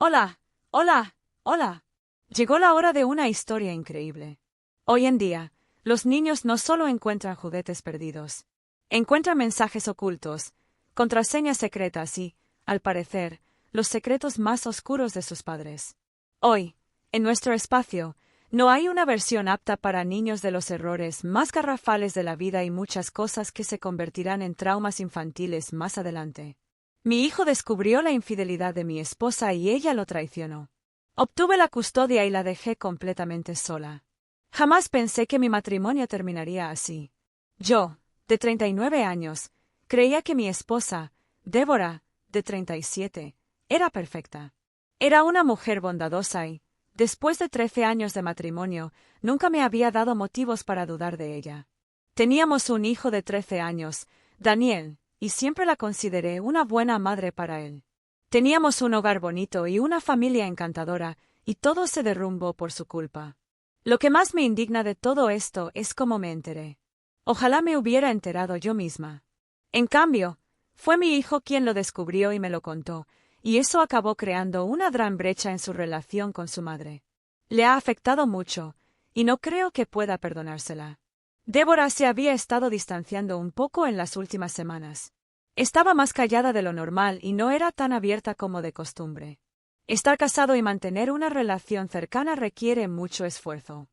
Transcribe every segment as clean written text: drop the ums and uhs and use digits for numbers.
Hola, hola, hola. Llegó la hora de una historia increíble. Hoy en día, los niños no solo encuentran juguetes perdidos. Encuentran mensajes ocultos, contraseñas secretas y, al parecer, los secretos más oscuros de sus padres. Hoy, en nuestro espacio, no hay una versión apta para niños de los errores más garrafales de la vida y muchas cosas que se convertirán en traumas infantiles más adelante. Mi hijo descubrió la infidelidad de mi esposa y ella lo traicionó. Obtuve la custodia y la dejé completamente sola. Jamás pensé que mi matrimonio terminaría así. Yo, de 39 años, creía que mi esposa, Débora, de 37, era perfecta. Era una mujer bondadosa y, después de 13 años de matrimonio, nunca me había dado motivos para dudar de ella. Teníamos un hijo de 13 años, Daniel, y siempre la consideré una buena madre para él. Teníamos un hogar bonito y una familia encantadora, y todo se derrumbó por su culpa. Lo que más me indigna de todo esto es cómo me enteré. Ojalá me hubiera enterado yo misma. En cambio, fue mi hijo quien lo descubrió y me lo contó, y eso acabó creando una gran brecha en su relación con su madre. Le ha afectado mucho, y no creo que pueda perdonársela. Débora se había estado distanciando un poco en las últimas semanas. Estaba más callada de lo normal y no era tan abierta como de costumbre. Estar casado y mantener una relación cercana requiere mucho esfuerzo.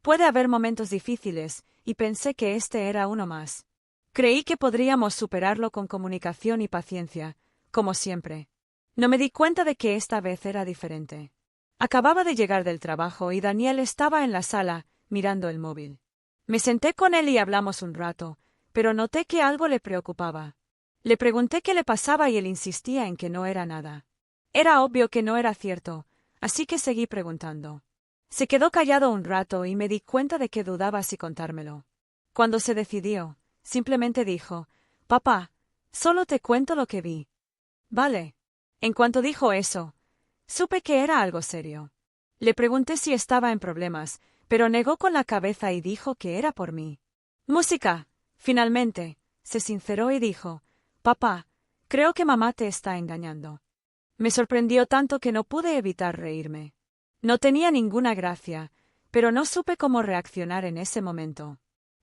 Puede haber momentos difíciles, y pensé que este era uno más. Creí que podríamos superarlo con comunicación y paciencia, como siempre. No me di cuenta de que esta vez era diferente. Acababa de llegar del trabajo y Daniel estaba en la sala, mirando el móvil. Me senté con él y hablamos un rato, pero noté que algo le preocupaba. Le pregunté qué le pasaba y él insistía en que no era nada. Era obvio que no era cierto, así que seguí preguntando. Se quedó callado un rato y me di cuenta de que dudaba si contármelo. Cuando se decidió, simplemente dijo: «Papá, solo te cuento lo que vi». Vale. En cuanto dijo eso, supe que era algo serio. Le pregunté si estaba en problemas, pero negó con la cabeza y dijo que era por mí. Música. Finalmente, se sinceró y dijo: «Papá, creo que mamá te está engañando». Me sorprendió tanto que no pude evitar reírme. No tenía ninguna gracia, pero no supe cómo reaccionar en ese momento.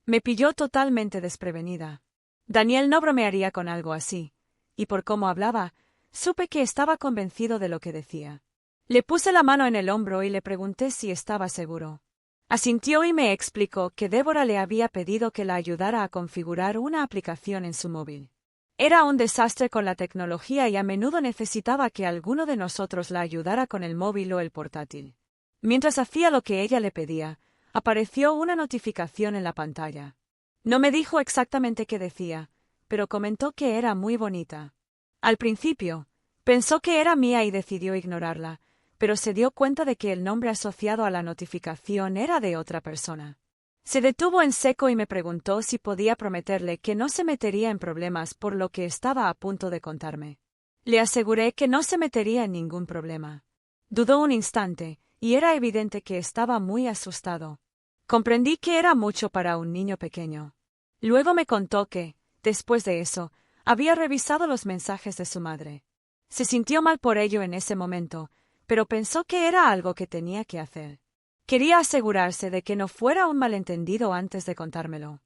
Me pilló totalmente desprevenida. Daniel no bromearía con algo así, y por cómo hablaba, supe que estaba convencido de lo que decía. Le puse la mano en el hombro y le pregunté si estaba seguro. Asintió y me explicó que Débora le había pedido que la ayudara a configurar una aplicación en su móvil. Era un desastre con la tecnología y a menudo necesitaba que alguno de nosotros la ayudara con el móvil o el portátil. Mientras hacía lo que ella le pedía, apareció una notificación en la pantalla. No me dijo exactamente qué decía, pero comentó que era muy bonita. Al principio, pensó que era mía y decidió ignorarla, pero se dio cuenta de que el nombre asociado a la notificación era de otra persona. Se detuvo en seco y me preguntó si podía prometerle que no se metería en problemas por lo que estaba a punto de contarme. Le aseguré que no se metería en ningún problema. Dudó un instante, y era evidente que estaba muy asustado. Comprendí que era mucho para un niño pequeño. Luego me contó que, después de eso, había revisado los mensajes de su madre. Se sintió mal por ello en ese momento, pero pensó que era algo que tenía que hacer. Quería asegurarse de que no fuera un malentendido antes de contármelo.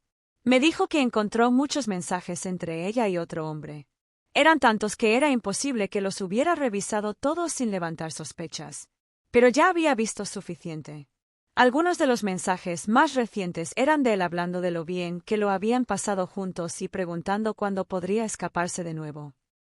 Me dijo que encontró muchos mensajes entre ella y otro hombre. Eran tantos que era imposible que los hubiera revisado todos sin levantar sospechas. Pero ya había visto suficiente. Algunos de los mensajes más recientes eran de él hablando de lo bien que lo habían pasado juntos y preguntando cuándo podría escaparse de nuevo.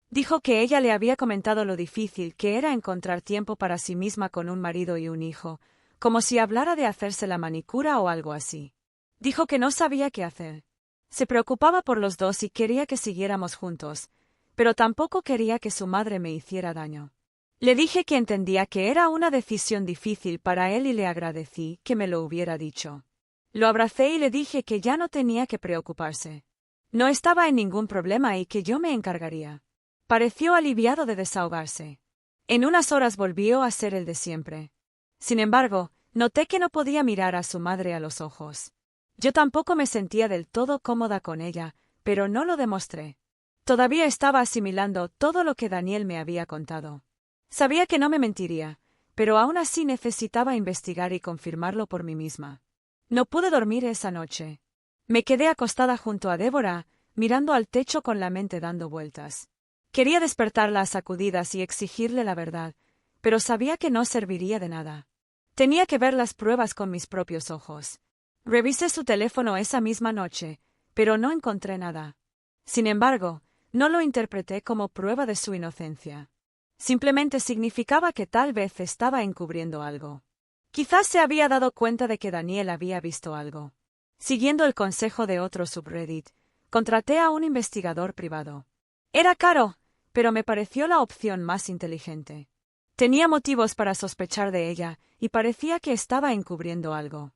Dijo que ella le había comentado lo difícil que era encontrar tiempo para sí misma con un marido y un hijo, como si hablara de hacerse la manicura o algo así. Dijo que no sabía qué hacer. Se preocupaba por los dos y quería que siguiéramos juntos, pero tampoco quería que su madre me hiciera daño. Le dije que entendía que era una decisión difícil para él y le agradecí que me lo hubiera dicho. Lo abracé y le dije que ya no tenía que preocuparse. No estaba en ningún problema y que yo me encargaría. Pareció aliviado de desahogarse. En unas horas volvió a ser el de siempre. Sin embargo, noté que no podía mirar a su madre a los ojos. Yo tampoco me sentía del todo cómoda con ella, pero no lo demostré. Todavía estaba asimilando todo lo que Daniel me había contado. Sabía que no me mentiría, pero aún así necesitaba investigar y confirmarlo por mí misma. No pude dormir esa noche. Me quedé acostada junto a Débora, mirando al techo con la mente dando vueltas. Quería despertarla a sacudidas y exigirle la verdad, pero sabía que no serviría de nada. Tenía que ver las pruebas con mis propios ojos. Revisé su teléfono esa misma noche, pero no encontré nada. Sin embargo, no lo interpreté como prueba de su inocencia. Simplemente significaba que tal vez estaba encubriendo algo. Quizás se había dado cuenta de que Daniel había visto algo. Siguiendo el consejo de otro subreddit, contraté a un investigador privado. Era caro, pero me pareció la opción más inteligente. Tenía motivos para sospechar de ella, y parecía que estaba encubriendo algo.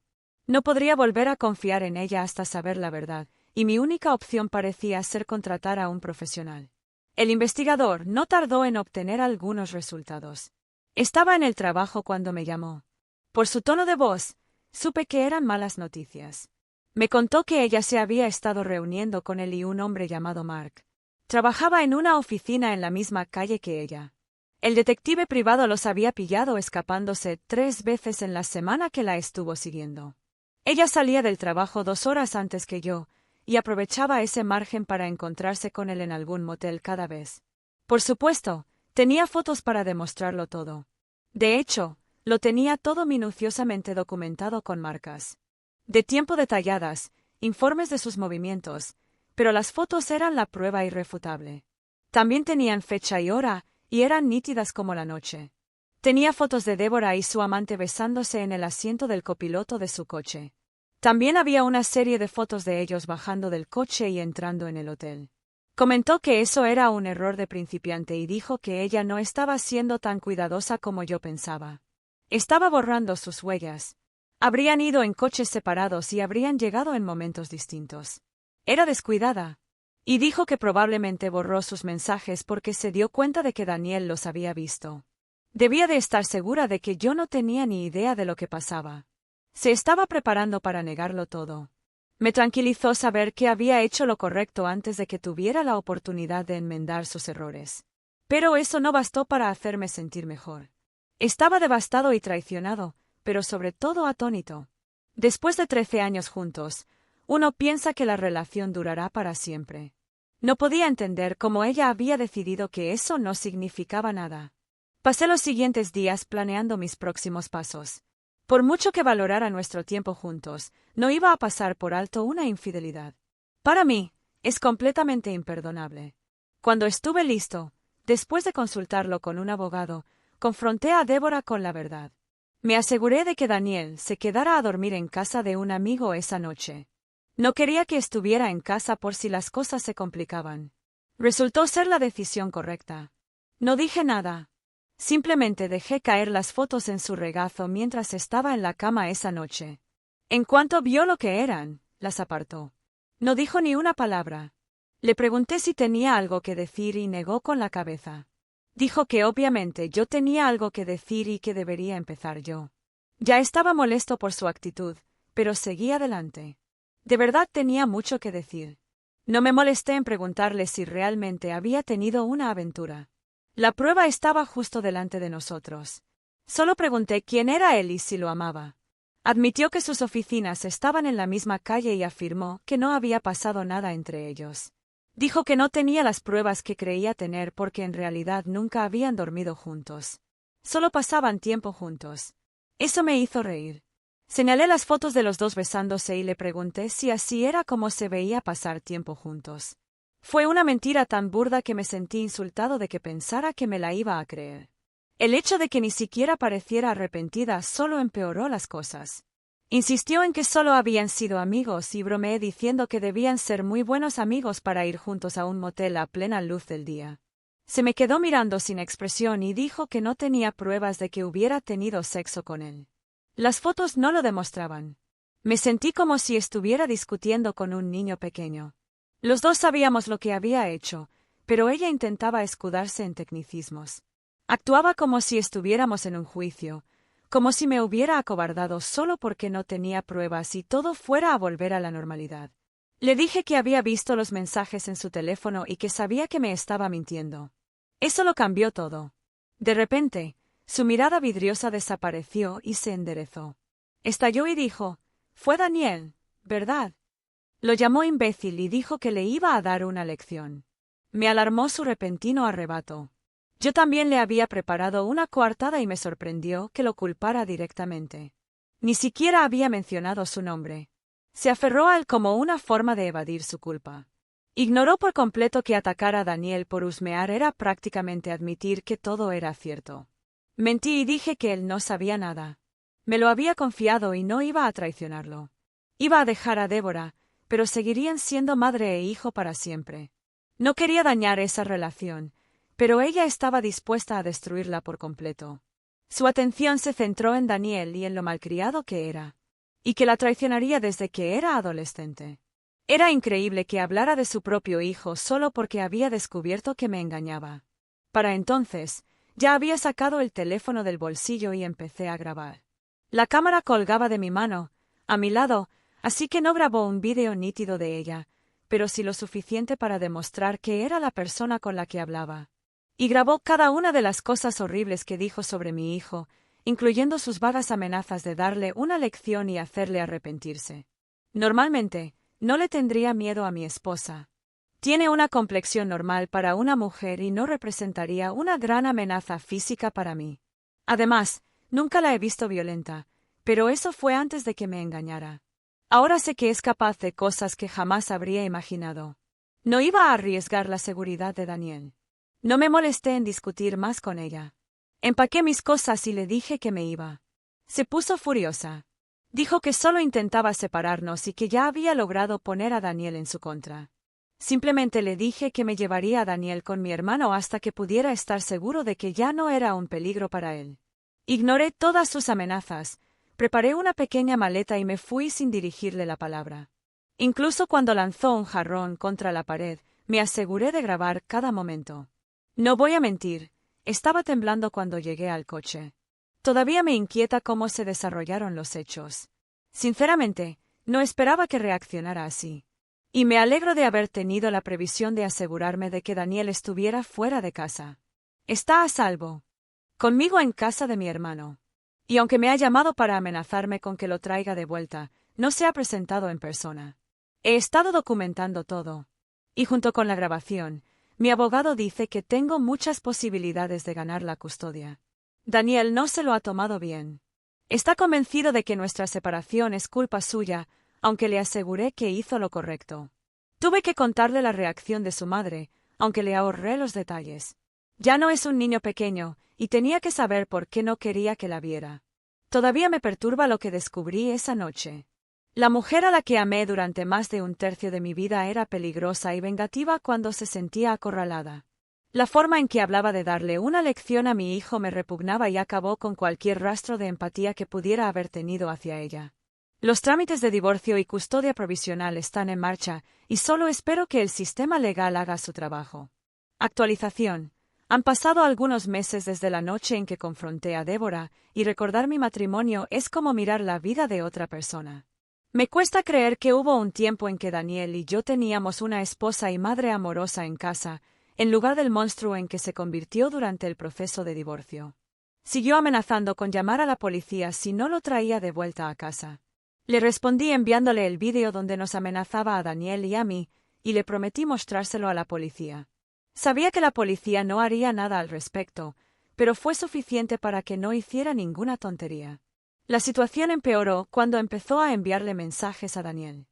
No podría volver a confiar en ella hasta saber la verdad, y mi única opción parecía ser contratar a un profesional. El investigador no tardó en obtener algunos resultados. Estaba en el trabajo cuando me llamó. Por su tono de voz, supe que eran malas noticias. Me contó que ella se había estado reuniendo con él y un hombre llamado Mark. Trabajaba en una oficina en la misma calle que ella. El detective privado los había pillado escapándose 3 veces en la semana que la estuvo siguiendo. Ella salía del trabajo 2 horas antes que yo, y aprovechaba ese margen para encontrarse con él en algún motel cada vez. Por supuesto, tenía fotos para demostrarlo todo. De hecho, lo tenía todo minuciosamente documentado con marcas de tiempo detalladas, informes de sus movimientos, pero las fotos eran la prueba irrefutable. También tenían fecha y hora, y eran nítidas como la noche. Tenía fotos de Débora y su amante besándose en el asiento del copiloto de su coche. También había una serie de fotos de ellos bajando del coche y entrando en el hotel. Comentó que eso era un error de principiante y dijo que ella no estaba siendo tan cuidadosa como yo pensaba. Estaba borrando sus huellas. Habrían ido en coches separados y habrían llegado en momentos distintos. Era descuidada. Y dijo que probablemente borró sus mensajes porque se dio cuenta de que Daniel los había visto. Debía de estar segura de que yo no tenía ni idea de lo que pasaba. Se estaba preparando para negarlo todo. Me tranquilizó saber que había hecho lo correcto antes de que tuviera la oportunidad de enmendar sus errores. Pero eso no bastó para hacerme sentir mejor. Estaba devastado y traicionado, pero sobre todo atónito. Después de 13 años juntos, uno piensa que la relación durará para siempre. No podía entender cómo ella había decidido que eso no significaba nada. Pasé los siguientes días planeando mis próximos pasos. Por mucho que valorara nuestro tiempo juntos, no iba a pasar por alto una infidelidad. Para mí, es completamente imperdonable. Cuando estuve listo, después de consultarlo con un abogado, confronté a Débora con la verdad. Me aseguré de que Daniel se quedara a dormir en casa de un amigo esa noche. No quería que estuviera en casa por si las cosas se complicaban. Resultó ser la decisión correcta. No dije nada. Simplemente dejé caer las fotos en su regazo mientras estaba en la cama esa noche. En cuanto vio lo que eran, las apartó. No dijo ni una palabra. Le pregunté si tenía algo que decir y negó con la cabeza. Dijo que obviamente yo tenía algo que decir y que debería empezar yo. Ya estaba molesto por su actitud, pero seguí adelante. De verdad tenía mucho que decir. No me molesté en preguntarle si realmente había tenido una aventura. La prueba estaba justo delante de nosotros. Solo pregunté quién era él y si lo amaba. Admitió que sus oficinas estaban en la misma calle y afirmó que no había pasado nada entre ellos. Dijo que no tenía las pruebas que creía tener porque en realidad nunca habían dormido juntos. Solo pasaban tiempo juntos. Eso me hizo reír. Señalé las fotos de los dos besándose y le pregunté si así era como se veía pasar tiempo juntos. Fue una mentira tan burda que me sentí insultado de que pensara que me la iba a creer. El hecho de que ni siquiera pareciera arrepentida solo empeoró las cosas. Insistió en que solo habían sido amigos y bromeé diciendo que debían ser muy buenos amigos para ir juntos a un motel a plena luz del día. Se me quedó mirando sin expresión y dijo que no tenía pruebas de que hubiera tenido sexo con él. Las fotos no lo demostraban. Me sentí como si estuviera discutiendo con un niño pequeño. Los dos sabíamos lo que había hecho, pero ella intentaba escudarse en tecnicismos. Actuaba como si estuviéramos en un juicio, como si me hubiera acobardado solo porque no tenía pruebas y todo fuera a volver a la normalidad. Le dije que había visto los mensajes en su teléfono y que sabía que me estaba mintiendo. Eso lo cambió todo. De repente, su mirada vidriosa desapareció y se enderezó. Estalló y dijo: «Fue Daniel, ¿verdad?». Lo llamó imbécil y dijo que le iba a dar una lección. Me alarmó su repentino arrebato. Yo también le había preparado una coartada y me sorprendió que lo culpara directamente. Ni siquiera había mencionado su nombre. Se aferró a él como una forma de evadir su culpa. Ignoró por completo que atacar a Daniel por husmear era prácticamente admitir que todo era cierto. Mentí y dije que él no sabía nada. Me lo había confiado y no iba a traicionarlo. Iba a dejar a Débora, pero seguirían siendo madre e hijo para siempre. No quería dañar esa relación, pero ella estaba dispuesta a destruirla por completo. Su atención se centró en Daniel y en lo malcriado que era, y que la traicionaría desde que era adolescente. Era increíble que hablara de su propio hijo solo porque había descubierto que me engañaba. Para entonces, ya había sacado el teléfono del bolsillo y empecé a grabar. La cámara colgaba de mi mano, a mi lado, así que no grabó un vídeo nítido de ella, pero sí lo suficiente para demostrar que era la persona con la que hablaba. Y grabó cada una de las cosas horribles que dijo sobre mi hijo, incluyendo sus vagas amenazas de darle una lección y hacerle arrepentirse. Normalmente, no le tendría miedo a mi esposa. Tiene una complexión normal para una mujer y no representaría una gran amenaza física para mí. Además, nunca la he visto violenta, pero eso fue antes de que me engañara. Ahora sé que es capaz de cosas que jamás habría imaginado. No iba a arriesgar la seguridad de Daniel. No me molesté en discutir más con ella. Empaqué mis cosas y le dije que me iba. Se puso furiosa. Dijo que solo intentaba separarnos y que ya había logrado poner a Daniel en su contra. Simplemente le dije que me llevaría a Daniel con mi hermano hasta que pudiera estar seguro de que ya no era un peligro para él. Ignoré todas sus amenazas, preparé una pequeña maleta y me fui sin dirigirle la palabra. Incluso cuando lanzó un jarrón contra la pared, me aseguré de grabar cada momento. No voy a mentir, estaba temblando cuando llegué al coche. Todavía me inquieta cómo se desarrollaron los hechos. Sinceramente, no esperaba que reaccionara así. Y me alegro de haber tenido la previsión de asegurarme de que Daniel estuviera fuera de casa. Está a salvo. Conmigo en casa de mi hermano. Y aunque me ha llamado para amenazarme con que lo traiga de vuelta, no se ha presentado en persona. He estado documentando todo. Y junto con la grabación, mi abogado dice que tengo muchas posibilidades de ganar la custodia. Daniel no se lo ha tomado bien. Está convencido de que nuestra separación es culpa suya, aunque le aseguré que hizo lo correcto. Tuve que contarle la reacción de su madre, aunque le ahorré los detalles. Ya no es un niño pequeño, y tenía que saber por qué no quería que la viera. Todavía me perturba lo que descubrí esa noche. La mujer a la que amé durante más de un tercio de mi vida era peligrosa y vengativa cuando se sentía acorralada. La forma en que hablaba de darle una lección a mi hijo me repugnaba y acabó con cualquier rastro de empatía que pudiera haber tenido hacia ella. Los trámites de divorcio y custodia provisional están en marcha, y solo espero que el sistema legal haga su trabajo. Actualización. Han pasado algunos meses desde la noche en que confronté a Débora, y recordar mi matrimonio es como mirar la vida de otra persona. Me cuesta creer que hubo un tiempo en que Daniel y yo teníamos una esposa y madre amorosa en casa, en lugar del monstruo en que se convirtió durante el proceso de divorcio. Siguió amenazando con llamar a la policía si no lo traía de vuelta a casa. Le respondí enviándole el vídeo donde nos amenazaba a Daniel y a mí, y le prometí mostrárselo a la policía. Sabía que la policía no haría nada al respecto, pero fue suficiente para que no hiciera ninguna tontería. La situación empeoró cuando empezó a enviarle mensajes a Daniel.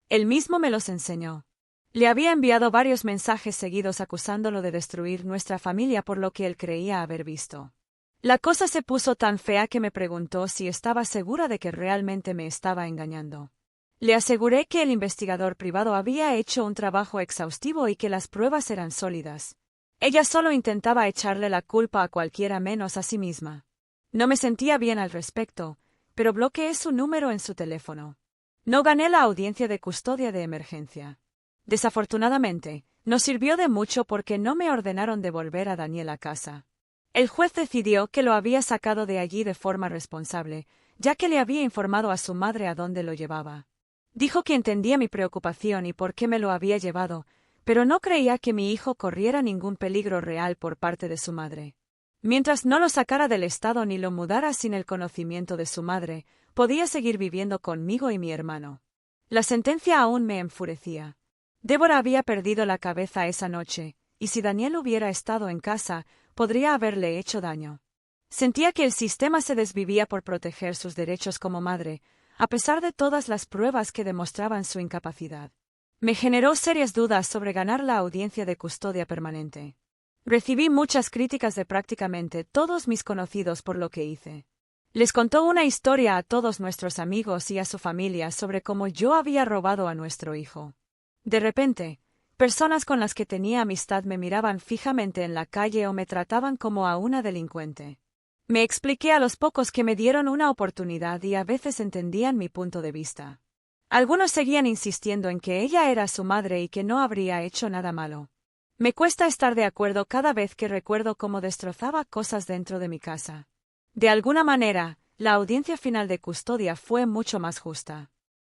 Él mismo me los enseñó. Le había enviado varios mensajes seguidos acusándolo de destruir nuestra familia por lo que él creía haber visto. La cosa se puso tan fea que me preguntó si estaba segura de que realmente me estaba engañando. Le aseguré que el investigador privado había hecho un trabajo exhaustivo y que las pruebas eran sólidas. Ella solo intentaba echarle la culpa a cualquiera menos a sí misma. No me sentía bien al respecto, pero bloqueé su número en su teléfono. No gané la audiencia de custodia de emergencia. Desafortunadamente, no sirvió de mucho porque no me ordenaron devolver a Daniel a casa. El juez decidió que lo había sacado de allí de forma responsable, ya que le había informado a su madre a dónde lo llevaba. Dijo que entendía mi preocupación y por qué me lo había llevado, pero no creía que mi hijo corriera ningún peligro real por parte de su madre. Mientras no lo sacara del estado ni lo mudara sin el conocimiento de su madre, podía seguir viviendo conmigo y mi hermano. La sentencia aún me enfurecía. Débora había perdido la cabeza esa noche, y si Daniel hubiera estado en casa, podría haberle hecho daño. Sentía que el sistema se desvivía por proteger sus derechos como madre, a pesar de todas las pruebas que demostraban su incapacidad. Me generó serias dudas sobre ganar la audiencia de custodia permanente. Recibí muchas críticas de prácticamente todos mis conocidos por lo que hice. Les contó una historia a todos nuestros amigos y a su familia sobre cómo yo había robado a nuestro hijo. De repente, personas con las que tenía amistad me miraban fijamente en la calle o me trataban como a una delincuente. Me expliqué a los pocos que me dieron una oportunidad y a veces entendían mi punto de vista. Algunos seguían insistiendo en que ella era su madre y que no habría hecho nada malo. Me cuesta estar de acuerdo cada vez que recuerdo cómo destrozaba cosas dentro de mi casa. De alguna manera, la audiencia final de custodia fue mucho más justa.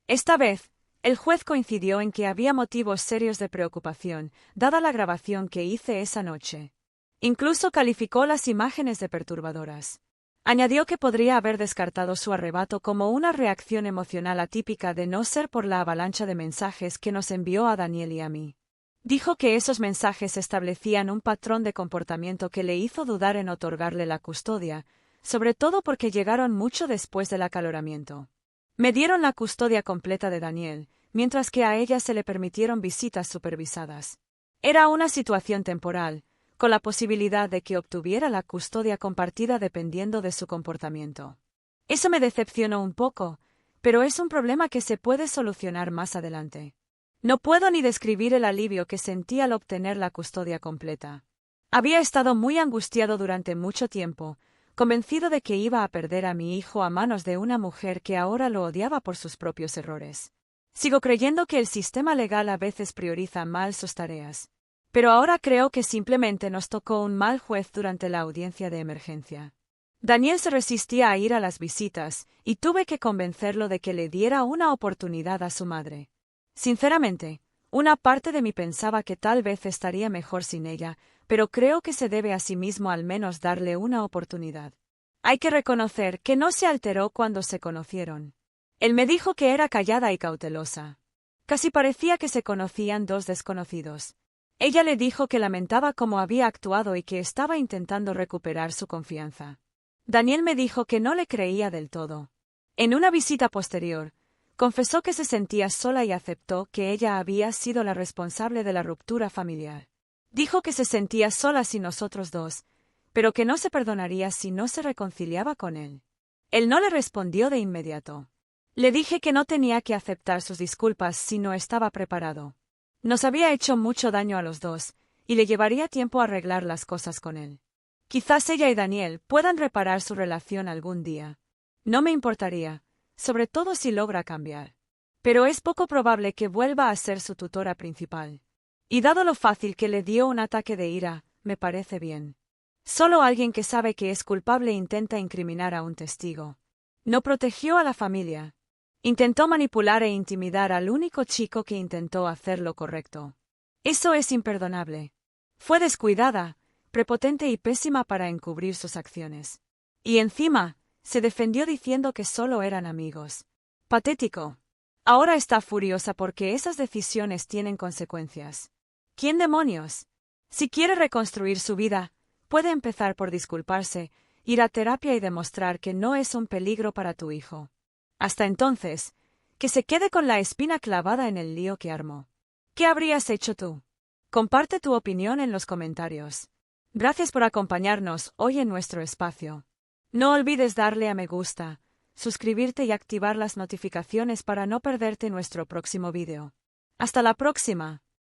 Esta vez, el juez coincidió en que había motivos serios de preocupación, dada la grabación que hice esa noche. Incluso calificó las imágenes de perturbadoras. Añadió que podría haber descartado su arrebato como una reacción emocional atípica de no ser por la avalancha de mensajes que nos envió a Daniel y a mí. Dijo que esos mensajes establecían un patrón de comportamiento que le hizo dudar en otorgarle la custodia, sobre todo porque llegaron mucho después del acaloramiento. Me dieron la custodia completa de Daniel, mientras que a ella se le permitieron visitas supervisadas. Era una situación temporal, con la posibilidad de que obtuviera la custodia compartida dependiendo de su comportamiento. Eso me decepcionó un poco, pero es un problema que se puede solucionar más adelante. No puedo ni describir el alivio que sentí al obtener la custodia completa. Había estado muy angustiado durante mucho tiempo, convencido de que iba a perder a mi hijo a manos de una mujer que ahora lo odiaba por sus propios errores. Sigo creyendo que el sistema legal a veces prioriza mal sus tareas. Pero ahora creo que simplemente nos tocó un mal juez durante la audiencia de emergencia. Daniel se resistía a ir a las visitas, y tuve que convencerlo de que le diera una oportunidad a su madre. Sinceramente, una parte de mí pensaba que tal vez estaría mejor sin ella, pero creo que se debe a sí mismo al menos darle una oportunidad. Hay que reconocer que no se alteró cuando se conocieron. Él me dijo que era callada y cautelosa. Casi parecía que se conocían dos desconocidos. Ella le dijo que lamentaba cómo había actuado y que estaba intentando recuperar su confianza. Daniel me dijo que no le creía del todo. En una visita posterior, confesó que se sentía sola y aceptó que ella había sido la responsable de la ruptura familiar. Dijo que se sentía sola sin nosotros dos, pero que no se perdonaría si no se reconciliaba con él. Él no le respondió de inmediato. Le dije que no tenía que aceptar sus disculpas si no estaba preparado. Nos había hecho mucho daño a los dos, y le llevaría tiempo arreglar las cosas con él. Quizás ella y Daniel puedan reparar su relación algún día. No me importaría, sobre todo si logra cambiar. Pero es poco probable que vuelva a ser su tutora principal. Y dado lo fácil que le dio un ataque de ira, me parece bien. Solo alguien que sabe que es culpable intenta incriminar a un testigo. No protegió a la familia. Intentó manipular e intimidar al único chico que intentó hacer lo correcto. Eso es imperdonable. Fue descuidada, prepotente y pésima para encubrir sus acciones. Y encima, se defendió diciendo que solo eran amigos. Patético. Ahora está furiosa porque esas decisiones tienen consecuencias. ¿Quién demonios? Si quiere reconstruir su vida, puede empezar por disculparse, ir a terapia y demostrar que no es un peligro para tu hijo. Hasta entonces, que se quede con la espina clavada en el lío que armó. ¿Qué habrías hecho tú? Comparte tu opinión en los comentarios. Gracias por acompañarnos hoy en nuestro espacio. No olvides darle a me gusta, suscribirte y activar las notificaciones para no perderte nuestro próximo vídeo. ¡Hasta la próxima!